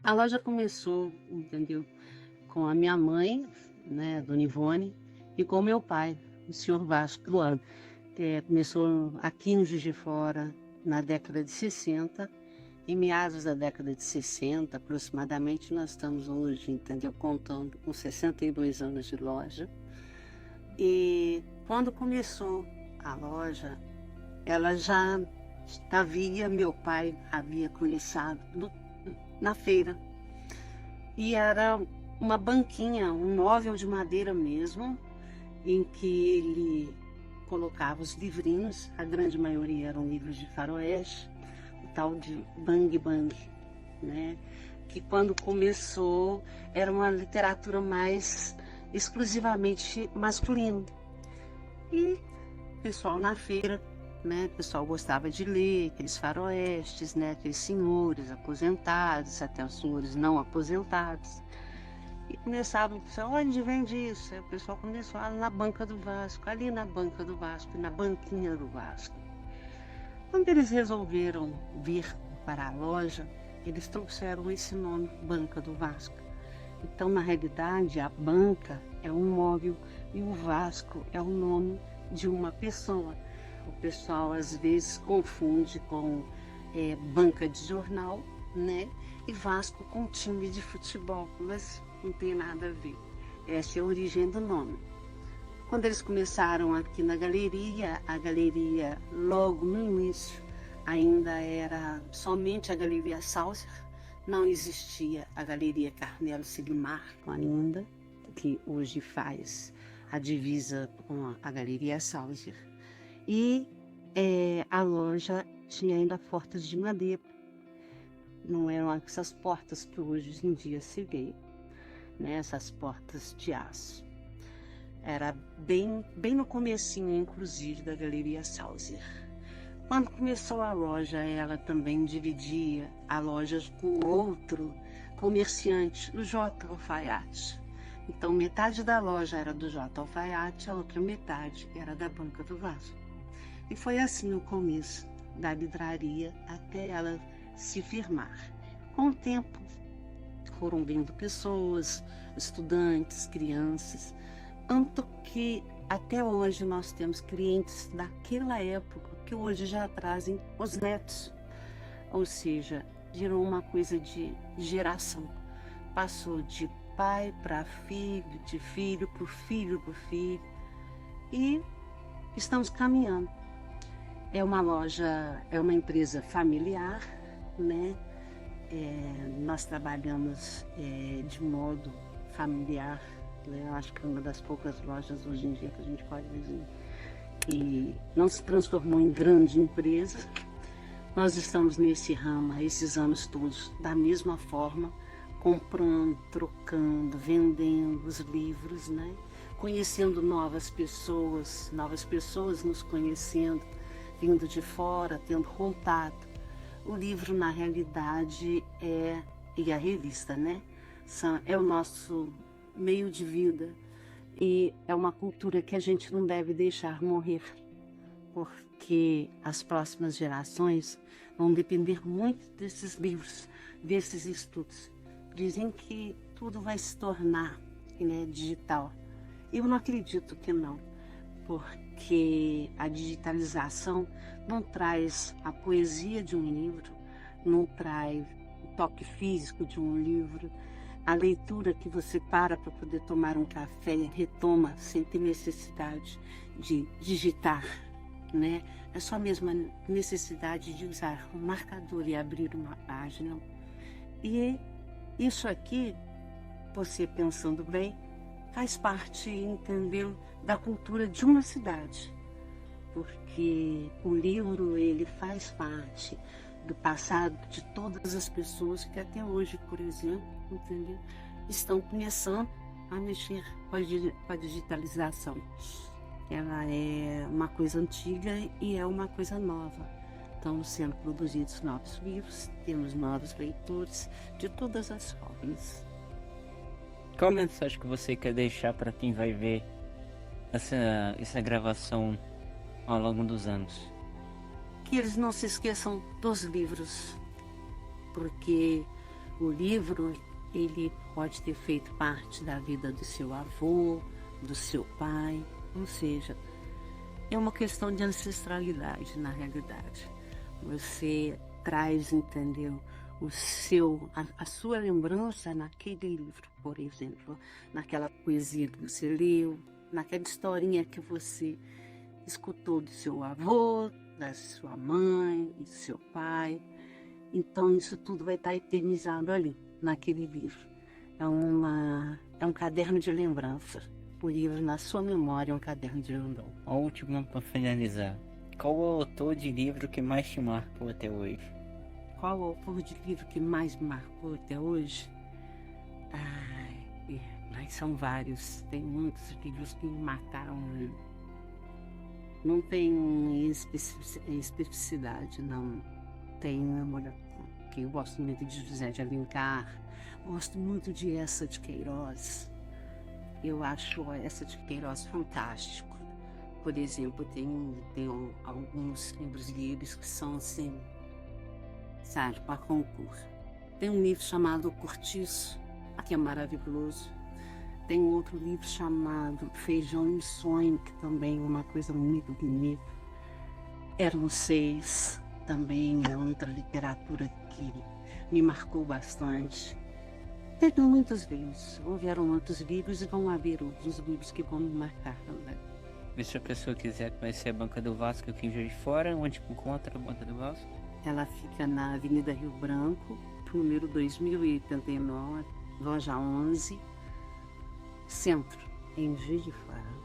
A loja começou, entendeu, com a minha mãe, né, Dona Ivone, e com o meu pai, o senhor Vasco Luan. Começou aqui em Juiz de Fora na década de 60. Em meados da década de 60, aproximadamente, nós estamos hoje, entendeu, contando com 62 anos de loja. E quando começou a loja, ela já havia, meu pai havia começado na feira. E era uma banquinha, um móvel de madeira mesmo, em que ele colocava os livrinhos, a grande maioria eram livros de faroeste, o tal de Bang Bang, né? Que quando começou era uma literatura mais exclusivamente masculina. E o pessoal na feira, né? O pessoal gostava de ler aqueles faroestes, né? Aqueles senhores aposentados, até os senhores não aposentados. E começavam a dizer, onde vende isso? Aí o pessoal começou na banca do Vasco, ali na banca do Vasco, na banquinha do Vasco. Quando eles resolveram vir para a loja, eles trouxeram esse nome, Banca do Vasco. Então, na realidade, a banca é um móvel e o Vasco é o nome de uma pessoa. O pessoal às vezes confunde com banca de jornal, né? E Vasco com time de futebol, mas não tem nada a ver. Essa é a origem do nome. Quando eles começaram aqui na galeria, a galeria logo no início ainda era somente a Galeria Sauser, não existia a Galeria Carnelo Silimar ainda, que hoje faz a divisa com a Galeria Sauser. E a loja tinha ainda portas de madeira, não eram essas portas que hoje em dia se vê, né? Essas portas de aço. Era bem no comecinho, inclusive, da Galeria Sauser. Quando começou a loja, ela também dividia a loja com outro comerciante, o J. Alfaiate. Então, metade da loja era do J. Alfaiate, a outra metade era da Banca do Vasco. E foi assim o começo da livraria até ela se firmar. Com o tempo, foram vindo pessoas, estudantes, crianças, tanto que até hoje nós temos clientes daquela época que hoje já trazem os netos. Ou seja, virou uma coisa de geração. Passou de pai para filho, de filho por filho por filho. E estamos caminhando. É uma loja, é uma empresa familiar, né? Nós trabalhamos de modo familiar, né? Eu acho que é uma das poucas lojas hoje em dia que a gente pode dizer que não se transformou em grande empresa. Nós estamos nesse ramo há esses anos todos da mesma forma, comprando, trocando, vendendo os livros, né? Conhecendo novas pessoas nos conhecendo, vindo de fora, tendo contato. O livro, na realidade, e a revista, né? É o nosso meio de vida e é uma cultura que a gente não deve deixar morrer, porque as próximas gerações vão depender muito desses livros, desses estudos. Dizem que tudo vai se tornar, né, digital. Eu não acredito que não, porque a digitalização não traz a poesia de um livro, não traz o toque físico de um livro, a leitura que você para poder tomar um café e retoma sem ter necessidade de digitar, né? É só mesmo a necessidade de usar um marcador e abrir uma página. E isso aqui, você pensando bem, faz parte, entendeu, da cultura de uma cidade, porque o livro ele faz parte do passado de todas as pessoas que até hoje, por exemplo, entendeu, estão começando a mexer com a digitalização. Ela é uma coisa antiga e é uma coisa nova. Estão sendo produzidos novos livros, temos novos leitores de todas as formas. Qual mensagem que você quer deixar para quem vai ver essa gravação ao longo dos anos? Que eles não se esqueçam dos livros, porque O livro, ele pode ter feito parte da vida do seu avô, do seu pai, ou seja, é uma questão de ancestralidade, na realidade. Você traz, entendeu, a sua lembrança naquele livro, por exemplo, naquela poesia que você leu, naquela historinha que você escutou do seu avô, da sua mãe, do seu pai. Então isso tudo vai estar eternizado ali, naquele livro. É um caderno de lembrança. O livro, na sua memória, é um caderno de lembrança. A última para finalizar. Qual o autor de livro que mais te marcou até hoje? Qual o autor de livro que mais me marcou até hoje? Mas são vários. Tem muitos livros que me marcaram. Não tem especificidade, não. Tem, olha, que eu gosto muito de José de Alencar, gosto muito de Eça de Queiroz. Eu acho Eça de Queiroz fantástico. Por exemplo, tem alguns livros deles que são assim, sabe, para concurso. Tem um livro chamado O Cortiço, que é maravilhoso. Tem outro livro chamado Feijão e Sonho, que também é uma coisa muito bonita. Eram Seis, também é outra literatura que me marcou bastante. Teve muitos livros, houveram outros livros e vão haver outros livros que vão me marcar também. E se a pessoa quiser conhecer a Banca do Vasco aqui em Juiz de Fora, onde encontra a Banca do Vasco? Ela fica na Avenida Rio Branco, número 2089, loja 11, Centro, em Juiz de Fora.